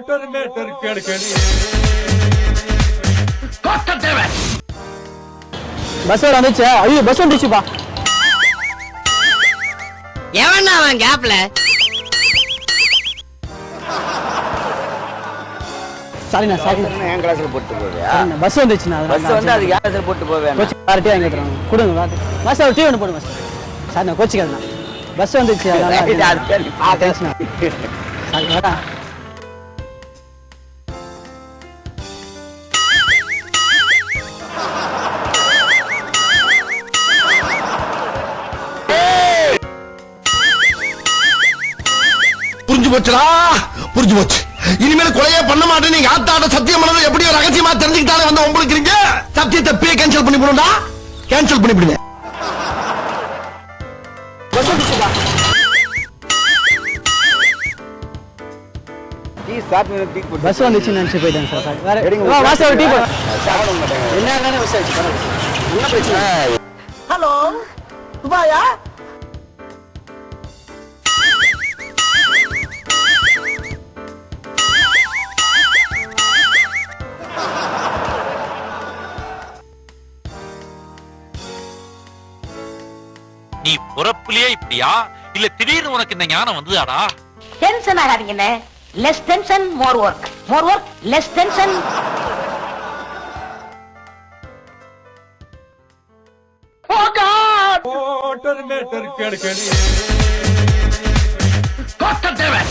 Bus வந்துச்சு. ஐயோ bus வந்துச்சுப்பா. எவனா அவன் கேப்ல? சாரிண்ணா சாரிண்ணா. என் கிளாஸ்ல போட்டு போவியா? பஸ் வந்துச்சுண்ணா. பஸ் வந்து அது என் கிளாஸ்ல போட்டு போவேன். பார்ட்டியா எங்க தராங்க கொடுங்க. பஸ் ஒரு டீ ஒன்று போடுங்க சார். சாரிண்ணா கோச்சிக்காதுண்ணா. பஸ் வந்துச்சு. புரிஞ்சு போச்சுடா, புரிஞ்சு போச்சு. இனிமேல் கொலையே பண்ண மாட்டேன். நீங்க ஆத்தாட சத்தியம் பண்ணது எப்படியோ ரகசியமா தெரிஞ்சுக்கிட்டாலே வந்து உங்களுக்கு சத்தியத்தை பே கேன்சல் பண்ணி போடுடா. கேன்சல் பண்ணி விடுங்க. பஸ் வந்துச்சு நினைச்சு போயிட்டேன் சார். வேற வாசல் டீ போடு. என்ன வேற விசாரிச்சு என்ன பிரச்சனை? ஹலோ துபாயா? நீ பிறப்பிலேயே இப்படியா இல்ல திடீர்னு உனக்கு இந்த ஞானம் வந்ததாடா? டென்ஷன் ஆகாதீங்கண்ணே. Less tension more work, more work less tension. Oh god! ஓட்டர் மேட்டர் கேடு கேடு. கோட்ட தேவை.